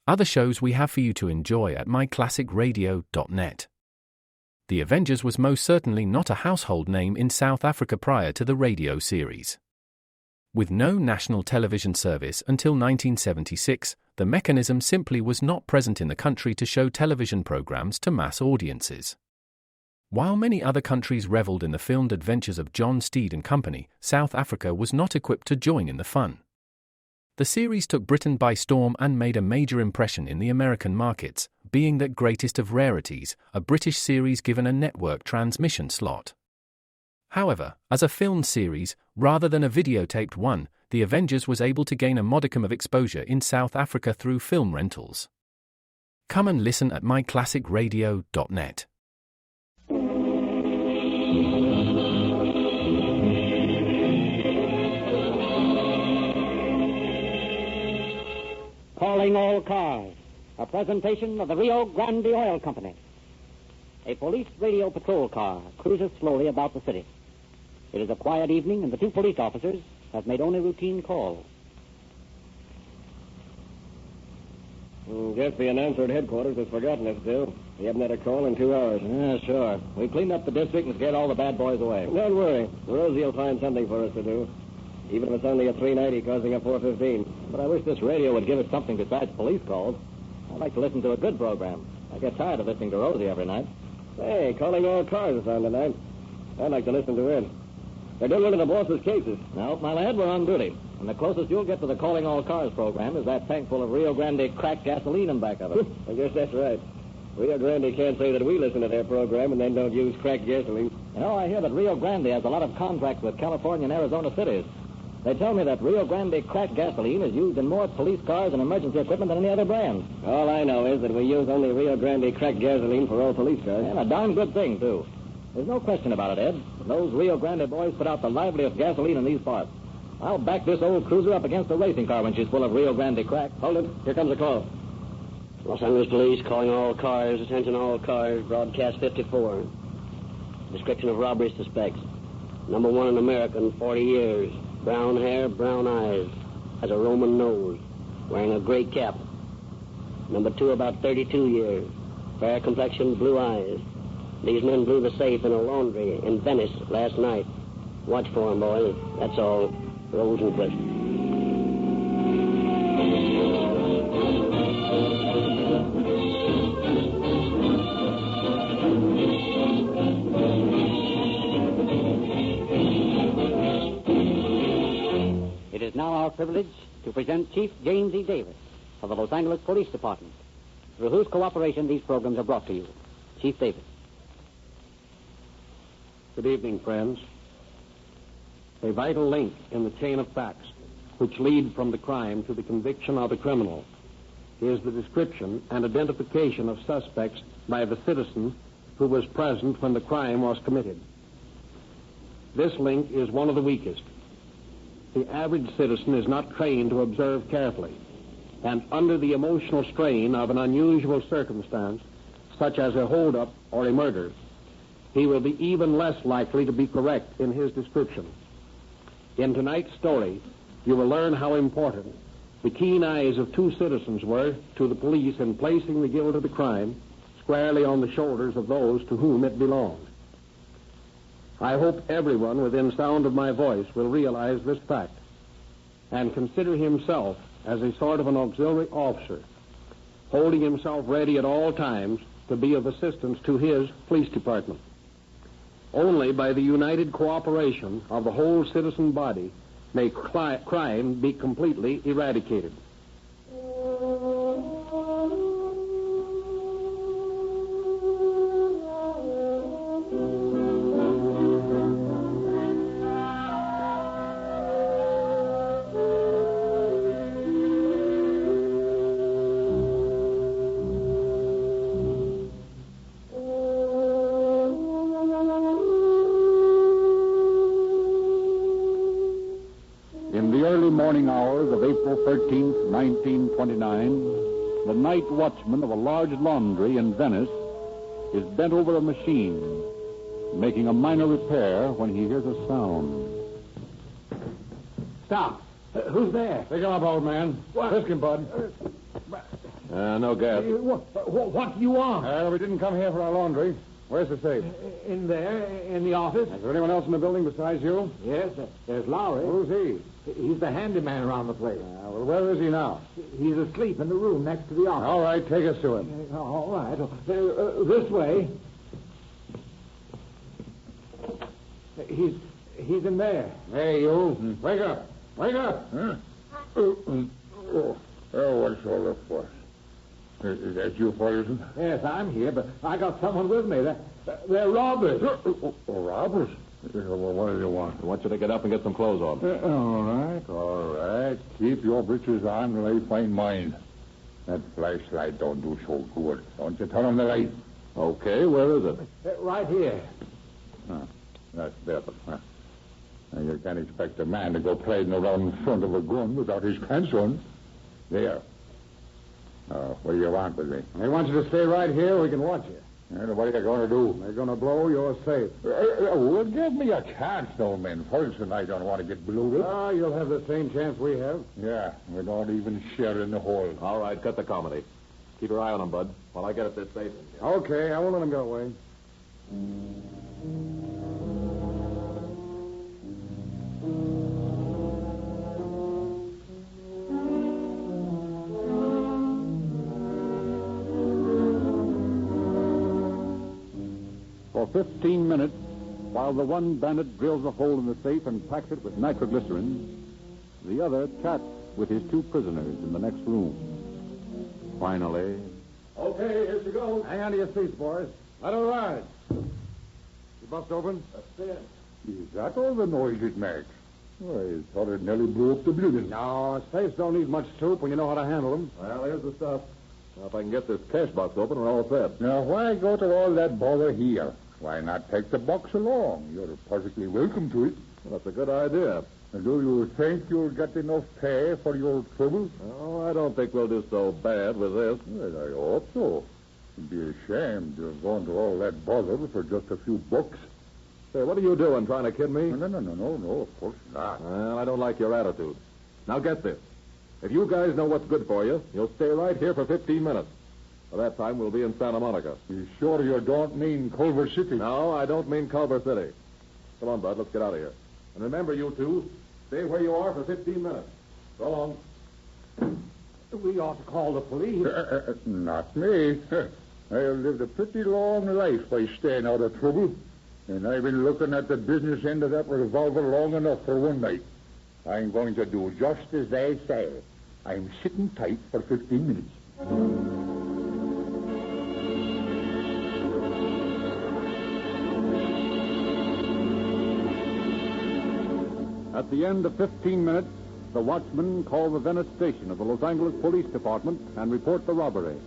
Other shows we have for you to enjoy at myclassicradio.net. The Avengers was most certainly not a household name in South Africa prior to the radio series. With no national television service until 1976, the mechanism simply was not present in the country to show television programs to mass audiences. While many other countries reveled in the filmed adventures of John Steed and company, South Africa was not equipped to join in the fun. The series took Britain by storm and made a major impression in the American markets, being that greatest of rarities, a British series given a network transmission slot. However, as a filmed series, rather than a videotaped one, The Avengers was able to gain a modicum of exposure in South Africa through film rentals. Come and listen at myclassicradio.net. Calling all cars. A presentation of the Rio Grande Oil Company. A police radio patrol car cruises slowly about the city. It is a quiet evening, and the two police officers have made only routine calls. Guess the announcer at headquarters has forgotten us, Bill. We haven't had a call in 2 hours. Yeah, sure. We cleaned up the district and scared all the bad boys away. Don't worry. Rosie will find something for us to do. Even if it's only a 390 causing a 415. But I wish this radio would give us something besides police calls. I'd like to listen to a good program. I get tired of listening to Rosie every night. Hey, calling all cars is on tonight. I'd like to listen to it. They're doing one of the boss's cases. No, my lad, we're on duty. And the closest you'll get to the Calling All Cars program is that tank full of Rio Grande cracked gasoline in back of it. I guess that's right. Rio Grande can't say that we listen to their program and then don't use cracked gasoline. You know, I hear that Rio Grande has a lot of contracts with California and Arizona cities. They tell me that Rio Grande cracked gasoline is used in more police cars and emergency equipment than any other brand. All I know is that we use only Rio Grande cracked gasoline for all police cars. And a darn good thing, too. There's no question about it, Ed. Those Rio Grande boys put out the liveliest gasoline in these parts. I'll back this old cruiser up against a racing car when she's full of Rio Grande crack. Hold it. Here comes a call. Los Angeles Police calling all cars. Attention all cars. Broadcast 54. Description of robbery suspects. Number one in America in 40 years. Brown hair, brown eyes. Has a Roman nose. Wearing a gray cap. Number two, about 32 years. Fair complexion, blue eyes. These men blew the safe in a laundry in Venice last night. Watch for them, boys. That's all. Rosenquist. It is now our privilege to present Chief James E. Davis of the Los Angeles Police Department, through whose cooperation these programs are brought to you. Chief Davis. Good evening, friends. A vital link in the chain of facts which lead from the crime to the conviction of the criminal is the description and identification of suspects by the citizen who was present when the crime was committed. This link is one of the weakest. The average citizen is not trained to observe carefully, and under the emotional strain of an unusual circumstance, such as a holdup or a murder, he will be even less likely to be correct in his description. In tonight's story, you will learn how important the keen eyes of two citizens were to the police in placing the guilt of the crime squarely on the shoulders of those to whom it belonged. I hope everyone within sound of my voice will realize this fact and consider himself as a sort of an auxiliary officer, holding himself ready at all times to be of assistance to his police department. Only by the united cooperation of the whole citizen body may crime be completely eradicated. Morning hours of April 13th, 1929, the night watchman of a large laundry in Venice is bent over a machine, making a minor repair when he hears a sound. Stop. Who's there? Pick him up, old man. What? Frisk him, bud. No gas. What do you want? We didn't come here for our laundry. Where's the safe? In there, in the office. Is there anyone else in the building besides you? Yes, there's Lowry. Who's he? He's the handyman around the place. Well, where is he now? He's asleep in the room next to the office. All right, take us to him. All right. This way. He's in there. Hey, you. Wake up. Wake up. Huh? What's all the fuss? Is that you, Ferguson? Yes, I'm here, but I got someone with me. They're robbers. Robbers? Well, what do you want? I want you to get up and get some clothes on. All right. Keep your breeches on till I find mine. That flashlight don't do so good. Don't you turn on the light. Okay, where is it? Right here. That's better. Now, you can't expect a man to go playing around in front of a gun without his pants on. There. What do you want with me? I want you to stay right here. We can watch you. What are you going to do? They're going to blow your safe. Well, give me a chance, though, man. Ferguson, I don't want to get bloated. You'll have the same chance we have. Yeah, we don't even share in the hole. All right, cut the comedy. Keep your eye on him, Bud, while I get at this safe. Okay, I won't let him get away. For 15 minutes, while the one bandit drills a hole in the safe and packs it with nitroglycerin, the other chats with his two prisoners in the next room. Finally... Okay, here she goes. Hang on to your seats, boys. Let her ride. You bust open? That's it. Is that all the noise it makes? I thought it nearly blew up the building. No, safes don't need much soup when you know how to handle them. Well, here's the stuff. Now, if I can get this cash box open, we're all set. Now, why go to all that bother here? Why not take the box along? You're perfectly welcome to it. Well, that's a good idea. And do you think you'll get enough pay for your trouble? Oh, I don't think we'll do so bad with this. Well, I hope so. It'd be a shame to have gone to all that bother for just a few bucks. Say, what are you doing, trying to kid me? No, of course not. Well, I don't like your attitude. Now, get this. If you guys know what's good for you, you'll stay right here for 15 minutes. By that time, we'll be in Santa Monica. You sure you don't mean Culver City? No, I don't mean Culver City. Come on, Bud, let's get out of here. And remember, you two, stay where you are for 15 minutes. So long. We ought to call the police. Not me. I've lived a pretty long life by staying out of trouble. And I've been looking at the business end of that revolver long enough for one night. I'm going to do just as they say. I'm sitting tight for 15 minutes. At the end of 15 minutes, the watchman called the Venice station of the Los Angeles Police Department and report the robbery.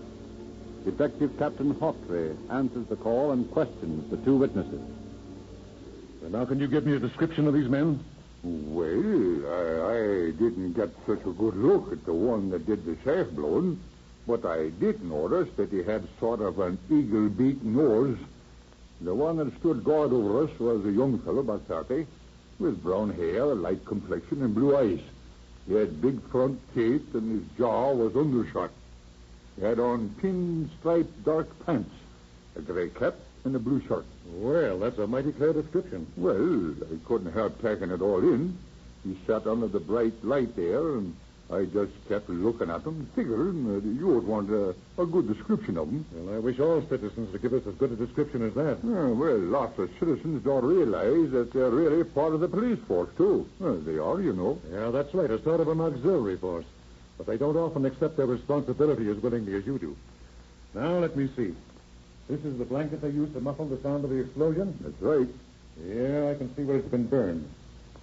Detective Captain Hawtrey answers the call and questions the two witnesses. And now, can you give me a description of these men? Well, I didn't get such a good look at the one that did the safe blowing, but I did notice that he had sort of an eagle-beak nose. The one that stood guard over us was a young fellow, about 30, with brown hair, a light complexion, and blue eyes. He had big front teeth, and his jaw was undershot. He had on pinstriped dark pants, a gray cap, and a blue shirt. Well, that's a mighty clear description. Well, I couldn't help taking it all in. He sat under the bright light there, and I just kept looking at him, figuring that you would want a good description of him. Well, I wish all citizens would give us as good a description as that. Well, lots of citizens don't realize that they're really part of the police force, too. Well, they are, you know. Yeah, that's right, a sort of an auxiliary force. But they don't often accept their responsibility as willingly as you do. Now, let me see. This is the blanket they used to muffle the sound of the explosion? That's right. Yeah, I can see where it's been burned.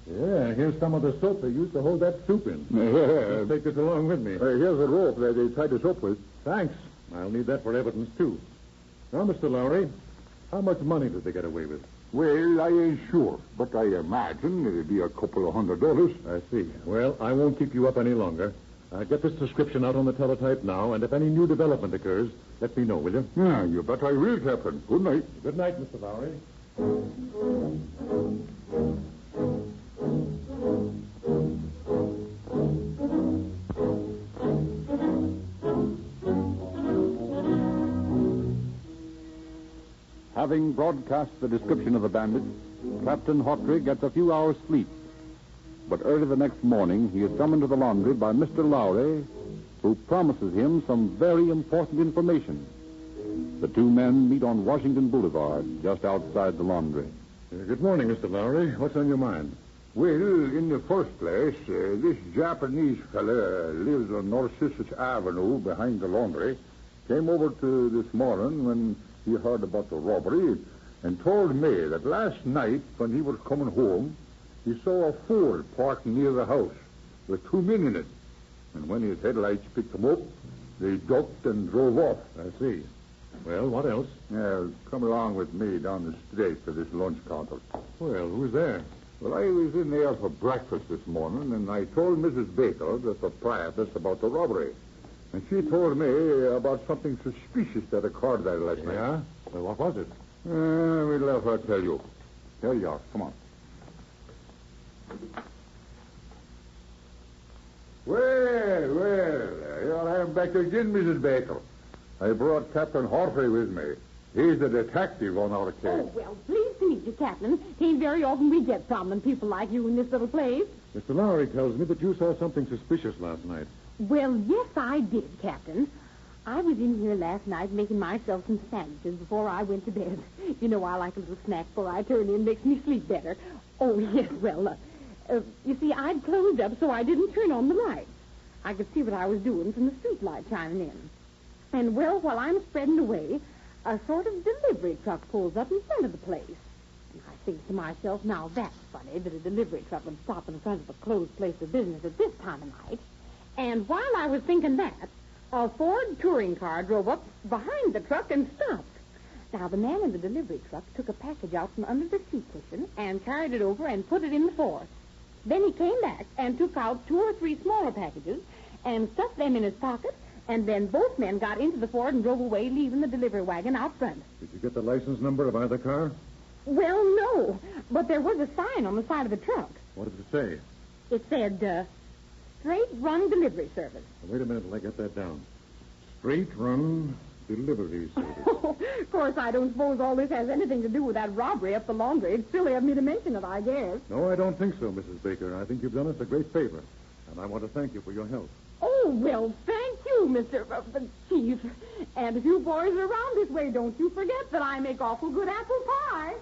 Yeah, here's some of the soap they used to hold that soup in. Let's take this along with me. Here's the rope that they tied us up with. Thanks. I'll need that for evidence, too. Now, Mr. Lowry, how much money did they get away with? Well, I ain't sure, but I imagine it'd be a couple of $100. I see. Well, I won't keep you up any longer. I'll get this description out on the teletype now, and if any new development occurs, let me know, will you? Yeah, you bet I will, Captain. Good night. Good night, Mr. Lowry. Having broadcast the description of the bandits, Captain Hawtrey gets a few hours' sleep. But early the next morning, he is summoned to the laundry by Mr. Lowry, who promises him some very important information. The two men meet on Washington Boulevard, just outside the laundry. Good morning, Mr. Lowry. What's on your mind? Well, in the first place, this Japanese fella lives on North Sussex Avenue behind the laundry. Came over to this morning when he heard about the robbery and told me that last night when he was coming home, he saw a Ford parked near the house with two men in it. And when his headlights picked them up, they ducked and drove off. I see. Well, what else? Come along with me down the street to this lunch counter. Well, who's there? Well, I was in there for breakfast this morning, and I told Mrs. Baker, the proprietress, about the robbery. And she told me about something suspicious that occurred there last night. Yeah? Well, what was it? We'll let her tell you. Here you are. Come on. Well, here I am back again, Mrs. Baker. I brought Captain Hawtrey with me. He's the detective on our case. Oh, well, pleased to meet you, Captain. It ain't very often we get prominent people like you in this little place. Mr. Lowry tells me that you saw something suspicious last night. Well, yes, I did, Captain. I was in here last night making myself some sandwiches before I went to bed. You know, I like a little snack before I turn in. Makes me sleep better. Oh, yes, well, you see, I'd closed up, so I didn't turn on the lights. I could see what I was doing from the street light shining in. And, well, while I'm spreading away, a sort of delivery truck pulls up in front of the place. And I think to myself, now that's funny that a delivery truck would stop in front of a closed place of business at this time of night. And while I was thinking that, a Ford touring car drove up behind the truck and stopped. Now, the man in the delivery truck took a package out from under the seat cushion and carried it over and put it in the Ford. Then he came back and took out 2 or 3 smaller packages and stuffed them in his pocket, and then both men got into the Ford and drove away, leaving the delivery wagon out front. Did you get the license number of either car? Well, no, but there was a sign on the side of the truck. What did it say? It said, Straight Run Delivery Service. Wait a minute till I get that down. Straight Run Delivery Service. Of course, I don't suppose all this has anything to do with that robbery up the laundry. It's silly of me to mention it, I guess. No, I don't think so, Mrs. Baker. I think you've done us a great favor, and I want to thank you for your help. Oh, well, thank you, Mr. Chief. And if you boys are around this way, don't you forget that I make awful good apple pie.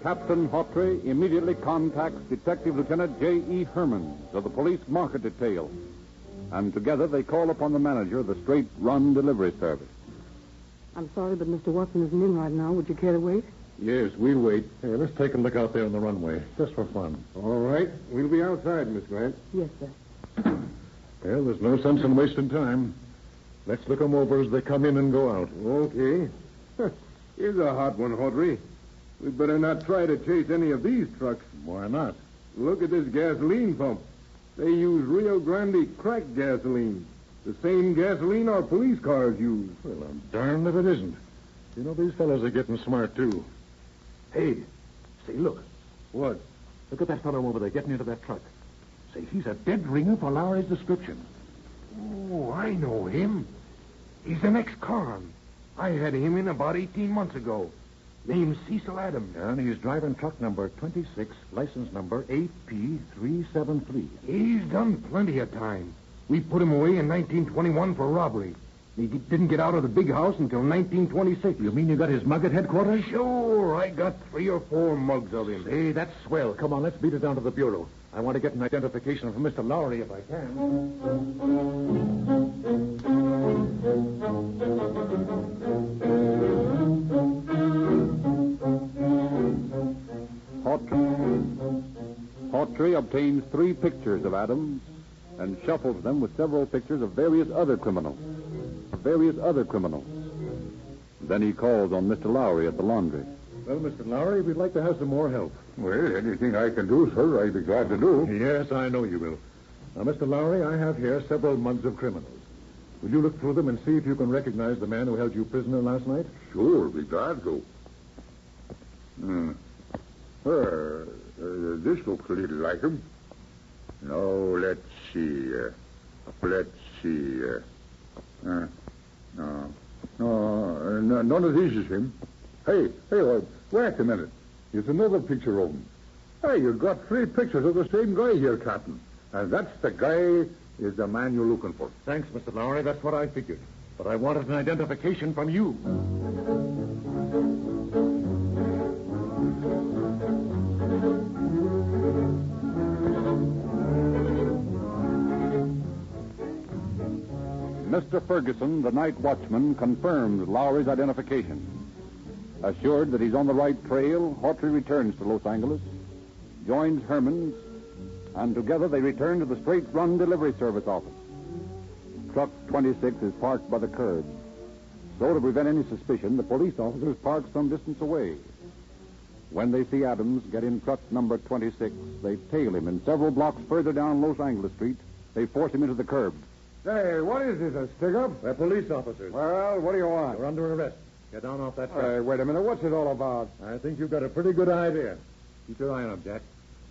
Captain Hawtrey immediately contacts Detective Lieutenant J.E. Herman of the Police Market Detail. And together they call upon the manager of the Straight Run Delivery Service. I'm sorry, but Mr. Watson isn't in right now. Would you care to wait? Yes, we'll wait. Hey, let's take a look out there on the runway, just for fun. All right. We'll be outside, Miss Grant. Yes, sir. Well, there's no sense in wasting time. Let's look 'em over as they come in and go out. Okay. Here's a hot one, Hawtrey. We'd better not try to chase any of these trucks. Why not? Look at this gasoline pump. They use Rio Grande cracked gasoline. The same gasoline our police cars use. Well, I'm darned if it isn't. You know, these fellows are getting smart, too. Hey, say, look. What? Look at that fellow over there getting into that truck. Say, he's a dead ringer for Lowry's description. Oh, I know him. He's an ex-con. I had him in about 18 months ago. Name's Cecil Adams. And he's driving truck number 26, license number AP373. He's done plenty of time. We put him away in 1921 for robbery. He didn't get out of the big house until 1926. You mean you got his mug at headquarters? Sure, I got 3 or 4 mugs of him. Hey, that's swell. Come on, let's beat it down to the bureau. I want to get an identification from Mr. Lowry if I can. Hawtrey obtains 3 pictures of Adams and shuffles them with several pictures of various other criminals. Then he calls on Mr. Lowry at the laundry. Well, Mr. Lowry, we'd like to have some more help. Well, anything I can do, sir, I'd be glad to do. Yes, I know you will. Now, Mr. Lowry, I have here several mugs of criminals. Will you look through them and see if you can recognize the man who held you prisoner last night? Sure, be glad to. This looks a little like him. No, let's see. Let's see. No. No, none of these is him. Hey, wait a minute. Here's another picture of him. Hey, you got 3 pictures of the same guy here, Captain. And that's the guy is the man you're looking for. Thanks, Mr. Lowry. That's what I figured. But I wanted an identification from you. Mr. Ferguson, the night watchman, confirmed Lowry's identification. Assured that he's on the right trail, Hawtrey returns to Los Angeles, joins Herman's, and together they return to the Straight Run Delivery Service office. Truck 26 is parked by the curb. So, to prevent any suspicion, the police officers park some distance away. When they see Adams get in truck number 26, they tail him, and several blocks further down Los Angeles Street, they force him into the curb. Hey, what is this, a stick-up? They're police officers. Well, what do you want? You're under arrest. Get down off that truck. Hey, wait a minute. What's it all about? I think you've got a pretty good idea. Keep your eye on him, Jack.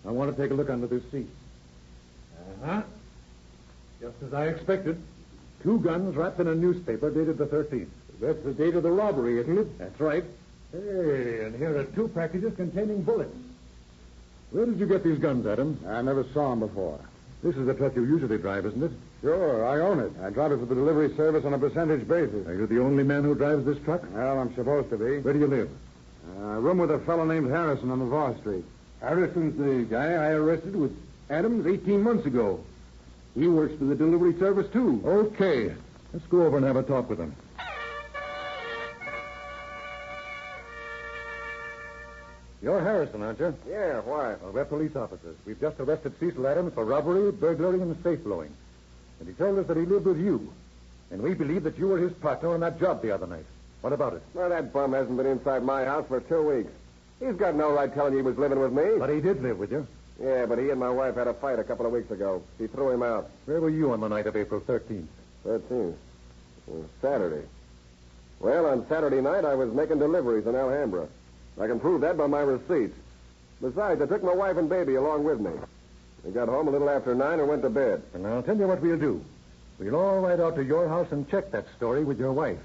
I want to take a look under this seat. Uh-huh. Just as I expected. 2 guns wrapped in a newspaper dated the 13th. That's the date of the robbery, isn't it? That's right. Hey, and here are 2 packages containing bullets. Where did you get these guns, Adam? I never saw them before. This is the truck you usually drive, isn't it? Sure, I own it. I drive it for the delivery service on a percentage basis. Are you the only man who drives this truck? Well, I'm supposed to be. Where do you live? Room with a fellow named Harrison on the Vos Street. Harrison's the guy I arrested with Adams 18 months ago. He works for the delivery service, too. Okay. Let's go over and have a talk with him. You're Harrison, aren't you? Yeah, why? Well, we're police officers. We've just arrested Cecil Adams for robbery, burglary, and safe blowing. And he told us that he lived with you. And we believe that you were his partner on that job the other night. What about it? Well, that bum hasn't been inside my house for 2 weeks. He's got no right telling you he was living with me. But he did live with you. Yeah, but he and my wife had a fight a couple of weeks ago. She threw him out. Where were you on the night of April 13th? 13th. It was Saturday. Well, on Saturday night, I was making deliveries in Alhambra. I can prove that by my receipts. Besides, I took my wife and baby along with me. We got home a little after 9 and went to bed. And I'll tell you what we'll do. We'll all ride out to your house and check that story with your wife.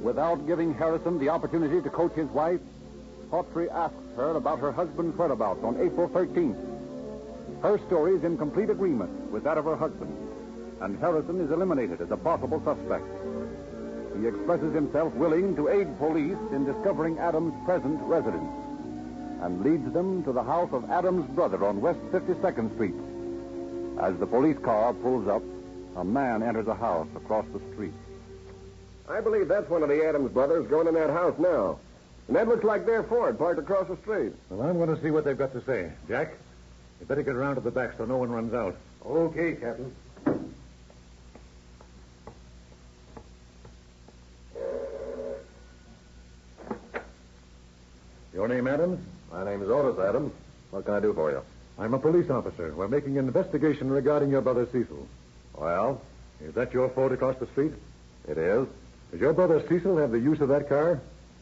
Without giving Harrison the opportunity to coach his wife, Hawtrey asks her about her husband's whereabouts on April 13th. Her story is in complete agreement with that of her husband, and Harrison is eliminated as a possible suspect. He expresses himself willing to aid police in discovering Adams' present residence and leads them to the house of Adams' brother on West 52nd Street. As the police car pulls up, a man enters a house across the street. I believe that's one of the Adams brothers going in that house now. And that looks like their Ford parked across the street. Well, I'm going to see what they've got to say. Jack, you better get around to the back so no one runs out. Okay, Captain. Your name, Adams? My name is Otis Adams. What can I do for you? I'm a police officer. We're making an investigation regarding your brother Cecil. Well, Is that your Ford across the street? it is. Does your brother Cecil have the use of that car?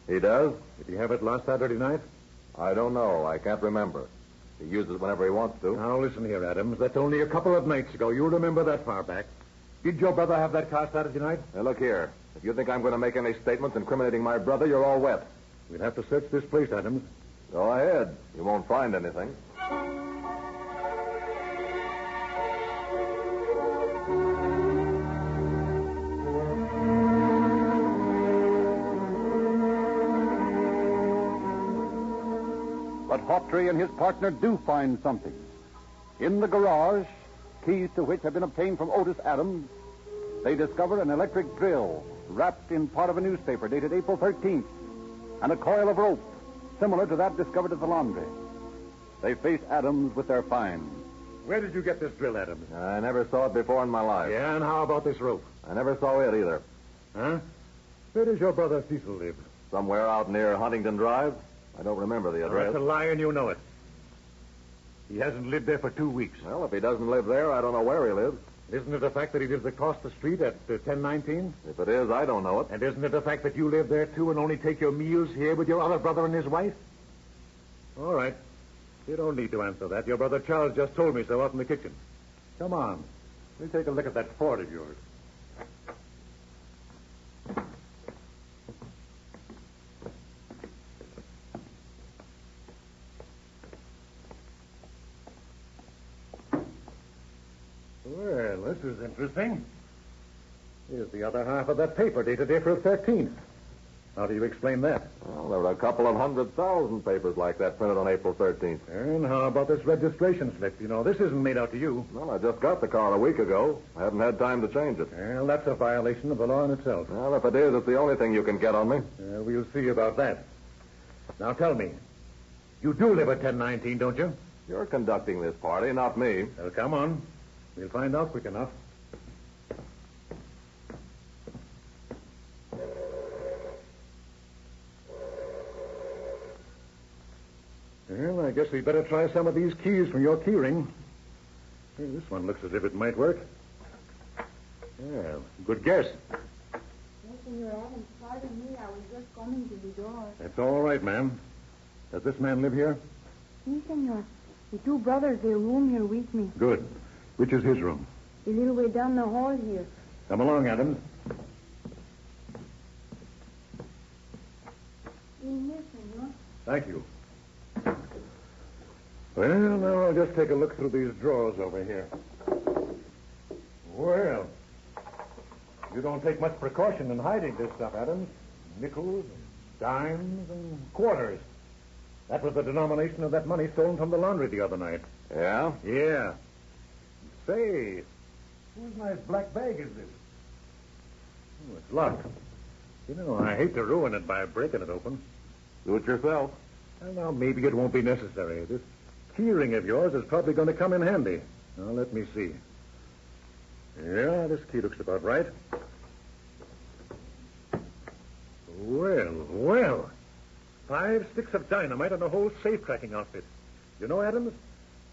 He does? Did he have it last Saturday night? I don't know. I can't remember. He uses it whenever he wants to. Now, listen here, Adams. That's only a couple of nights ago. You remember that far back. Did your brother have that car Saturday night? Now, look here. If you think I'm going to make any statements incriminating my brother, you're all wet. We'll have to search this place, Adams. Go ahead. You won't find anything. But Hawtrey and his partner do find something. In the garage, keys to which have been obtained from Otis Adams, they discover an electric drill wrapped in part of a newspaper dated April 13th and a coil of rope similar to that discovered at the laundry. They face Adams with their find. Where did you get this drill, Adams? I never saw it before in my life. Yeah, and how about this rope? I never saw it either. Huh? Where does your brother Cecil live? Somewhere out near Huntington Drive. I don't remember the address. That's a lie, and you know it. He hasn't lived there for 2 weeks. Well, if he doesn't live there, I don't know where he lives. Isn't it a fact that he lives across the street at 1019? If it is, I don't know it. And isn't it a fact that you live there, too, and only take your meals here with your other brother and his wife? All right. You don't need to answer that. Your brother Charles just told me so out in the kitchen. Come on. Let me take a look at that Ford of yours. Well, this is interesting. Here's the other half of that paper dated April 13th. How do you explain that? Well, there were a couple of 100,000 papers like that printed on April 13th. And how about this registration slip? You know, this isn't made out to you. Well, I just got the car a week ago. I haven't had time to change it. Well, that's a violation of the law in itself. Well, if it is, it's the only thing you can get on me. We'll see about that. Now, tell me. You do live at 1019, don't you? You're conducting this party, not me. Well, come on. We'll find out quick enough. Well, I guess we'd better try some of these keys from your keyring. Hey, this one looks as if it might work. Yeah, good guess. Yes, Senor Adams, pardon me. I was just coming to the door. That's all right, ma'am. Does this man live here? Si, Senor. The two brothers, they room here with me. Good. Which is his room? A little way down the hall here. Come along, Adams. In here, Senor. Thank you. Well, now I'll just take a look through these drawers over here. Well, you don't take much precaution in hiding this stuff, Adams. Nickels, and dimes, and quarters. That was the denomination of that money stolen from the laundry the other night. Yeah? Yeah. Say, whose nice black bag is this? Oh, it's locked. You know, I hate to ruin it by breaking it open. Do it yourself. Well, now, maybe it won't be necessary. This keyring of yours is probably going to come in handy. Now, let me see. Yeah, this key looks about right. Well. 5 sticks of dynamite and a whole safe-cracking outfit. You know, Adams,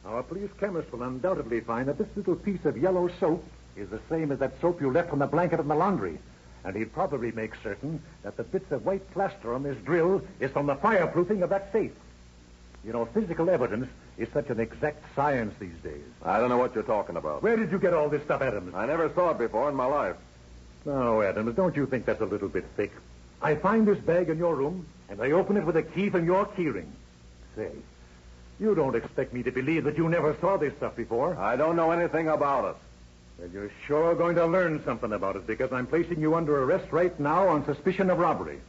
our police chemist will undoubtedly find that this little piece of yellow soap is the same as that soap you left on the blanket in the laundry. And he'd probably make certain that the bits of white plaster on this drill is from the fireproofing of that safe. You know, physical evidence is such an exact science these days. I don't know what you're talking about. Where did you get all this stuff, Adams? I never saw it before in my life. No, Adams, don't you think that's a little bit thick? I find this bag in your room, and I open it with a key from your keyring. Say, you don't expect me to believe that you never saw this stuff before? I don't know anything about it. Well, you're sure going to learn something about it, because I'm placing you under arrest right now on suspicion of robbery.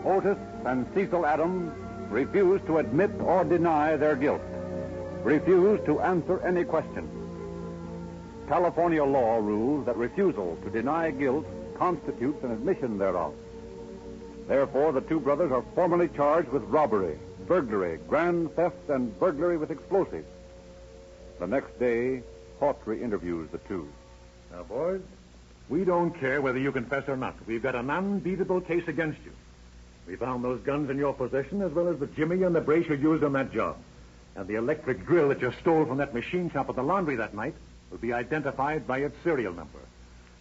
Otis and Cecil Adams refused to admit or deny their guilt, refused to answer any question. California law rules that refusal to deny guilt constitutes an admission thereof. Therefore, the two brothers are formally charged with robbery, burglary, grand theft, and burglary with explosives. The next day, Hawtrey interviews the two. Now, boys, we don't care whether you confess or not. We've got an unbeatable case against you. We found those guns in your possession, as well as the jimmy and the brace you used on that job. And the electric drill that you stole from that machine shop at the laundry that night will be identified by its serial number.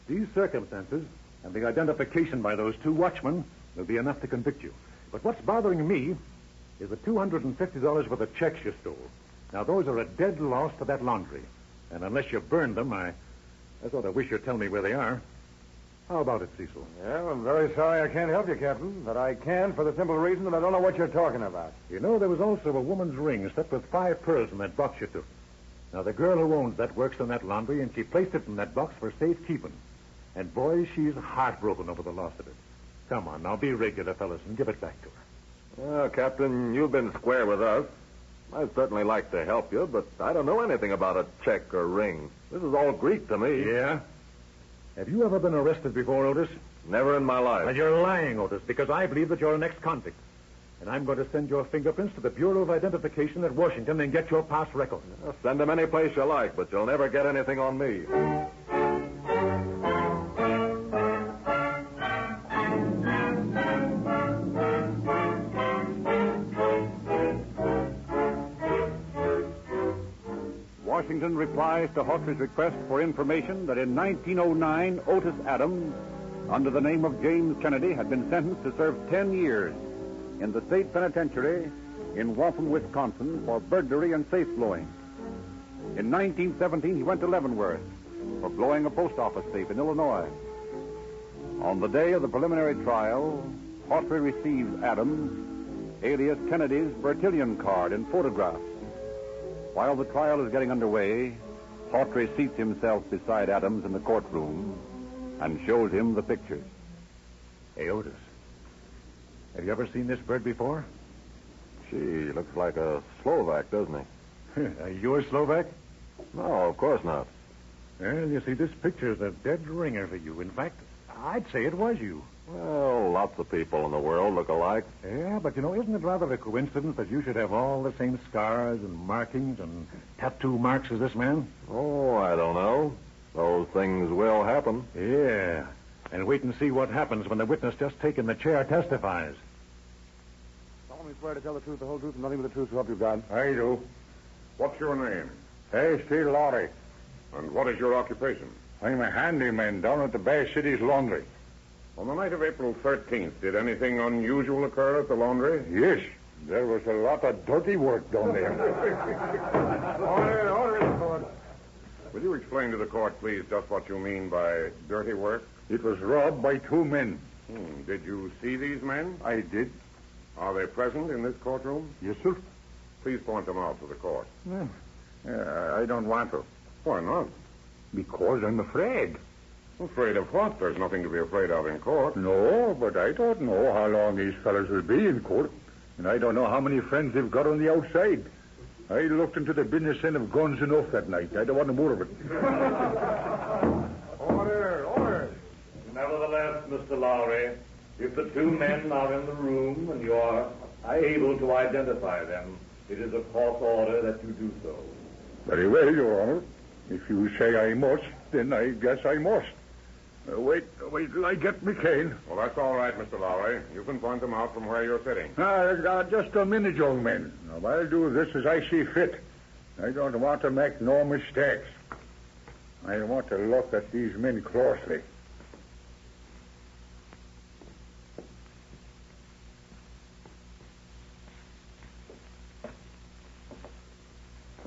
These circumstances and the identification by those two watchmen will be enough to convict you. But what's bothering me is the $250 worth of checks you stole. Now, those are a dead loss to that laundry. And unless you burned them, I sort of wish you'd tell me where they are. How about it, Cecil? Yeah, I'm very sorry I can't help you, Captain, but I can for the simple reason that I don't know what you're talking about. You know, there was also a woman's ring set with 5 pearls in that box you took. Now, the girl who owns that works in that laundry, and she placed it in that box for safekeeping. And, boy, she's heartbroken over the loss of it. Come on, now, be regular, fellas, and give it back to her. Well, Captain, you've been square with us. I'd certainly like to help you, but I don't know anything about a check or ring. This is all Greek to me. Yeah? Have you ever been arrested before, Otis? Never in my life. And you're lying, Otis, because I believe that you're an ex-convict. And I'm going to send your fingerprints to the Bureau of Identification at Washington and get your past record. Send them any place you like, but you'll never get anything on me. Washington replies to Hawtrey's request for information that in 1909, Otis Adams, under the name of James Kennedy, had been sentenced to serve 10 years in the state penitentiary in Waupun, Wisconsin, for burglary and safe blowing. In 1917, he went to Leavenworth for blowing a post office safe in Illinois. On the day of the preliminary trial, Hawtrey receives Adams, alias Kennedy's, Bertillon card and photograph. While the trial is getting underway, Hawtrey seats himself beside Adams in the courtroom and shows him the pictures. Hey, Otis, have you ever seen this bird before? Gee, looks like a Slovak, doesn't he? Are you a Slovak? No, of course not. Well, you see, this picture's a dead ringer for you. In fact, I'd say it was you. Well, lots of people in the world look alike. Yeah, but, isn't it rather a coincidence that you should have all the same scars and markings and tattoo marks as this man? Oh, I don't know. Those things will happen. Yeah. And wait and see what happens when the witness just taken the chair testifies. Solemnly swear to tell the truth, the whole truth, and nothing but the truth, so help you God. I do. What's your name? Hasty Lorry. And what is your occupation? I'm a handyman down at the Bay City's laundry. On the night of April 13th, did anything unusual occur at the laundry? Yes. There was a lot of dirty work down there. Order. Will you explain to the court, please, just what you mean by dirty work? It was robbed by two men. Did you see these men? I did. Are they present in this courtroom? Yes, sir. Please point them out to the court. I don't want to. Why not? Because I'm afraid. Afraid of what? There's nothing to be afraid of in court. No, but I don't know how long these fellas will be in court. And I don't know how many friends they've got on the outside. I looked into the business end of guns enough that night. I don't want more of it. Order. Nevertheless, Mr. Lowry, if the two men are in the room and you are able to identify them, it is a court order that you do so. Very well, Your Honor. If you say I must, then I guess I must. Wait till I get my cane. Well, that's all right, Mr. Lowry. You can point them out from where you're sitting. Just a minute, young man. Now, I'll do this as I see fit. I don't want to make no mistakes. I want to look at these men closely.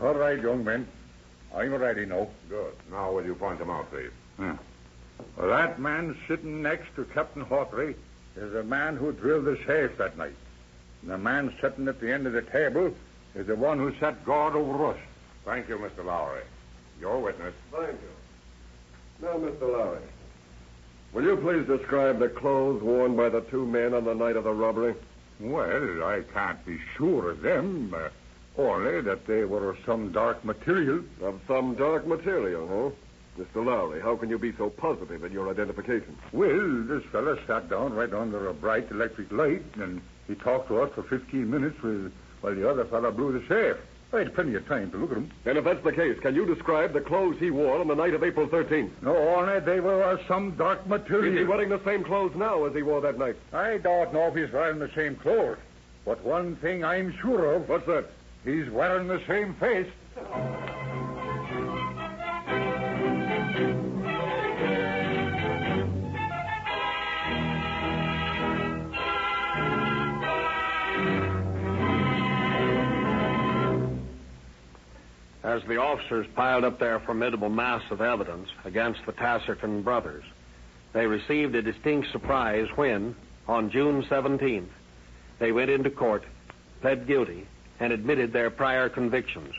All right, young man. I'm ready now. Good. Now, will you point them out, please? Well, that man sitting next to Captain Hawtrey is the man who drilled the safe that night. And the man sitting at the end of the table is the one who sat guard over us. Thank you, Mr. Lowry. Your witness. Thank you. Now, Mr. Lowry, will you please describe the clothes worn by the two men on the night of the robbery? Well, I can't be sure of them. Only that they were of some dark material. Of some dark material, huh? Mr. Lowry, how can you be so positive in your identification? Well, this fella sat down right under a bright electric light, and he talked to us for 15 minutes while the other fella blew the safe. I had plenty of time to look at him. And if that's the case, can you describe the clothes he wore on the night of April 13th? No, only they were of some dark material. Is he wearing the same clothes now as he wore that night? I don't know if he's wearing the same clothes. But one thing I'm sure of. What's that? He's wearing the same face. As the officers piled up their formidable mass of evidence against the Tasserton brothers, they received a distinct surprise when, on June 17th, they went into court, pled guilty, and admitted their prior convictions.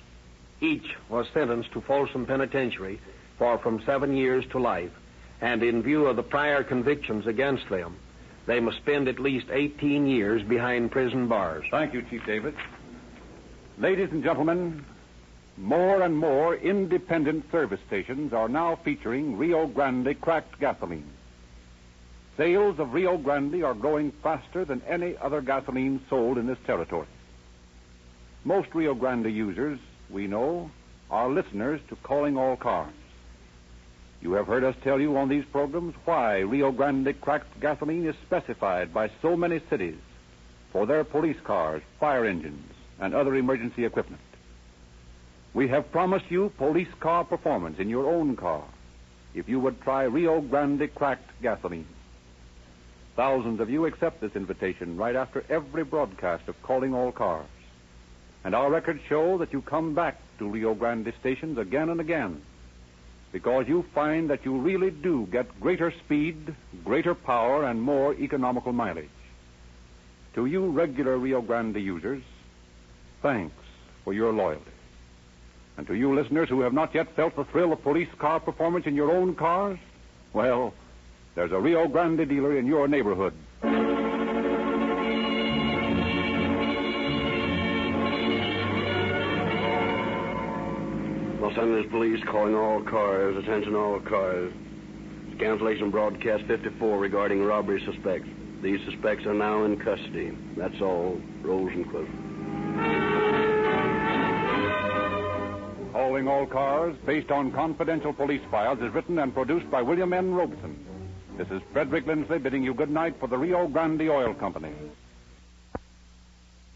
Each was sentenced to Folsom Penitentiary for from 7 years to life, and in view of the prior convictions against them, they must spend at least 18 years behind prison bars. Thank you, Chief David. Ladies and gentlemen, more and more independent service stations are now featuring Rio Grande cracked gasoline. Sales of Rio Grande are growing faster than any other gasoline sold in this territory. Most Rio Grande users, we know, are listeners to Calling All Cars. You have heard us tell you on these programs why Rio Grande cracked gasoline is specified by so many cities for their police cars, fire engines, and other emergency equipment. We have promised you police car performance in your own car if you would try Rio Grande cracked gasoline. Thousands of you accept this invitation right after every broadcast of Calling All Cars. And our records show that you come back to Rio Grande stations again and again because you find that you really do get greater speed, greater power, and more economical mileage. To you regular Rio Grande users, thanks for your loyalty. And to you listeners who have not yet felt the thrill of police car performance in your own cars, well, there's a Rio Grande dealer in your neighborhood. Los Angeles Police calling all cars. Attention all cars. Cancellation broadcast 54 regarding robbery suspects. These suspects are now in custody. That's all. Rosencliff. Calling All Cars, based on confidential police files, is written and produced by William N. Robeson. This is Frederick Lindsley bidding you good night for the Rio Grande Oil Company.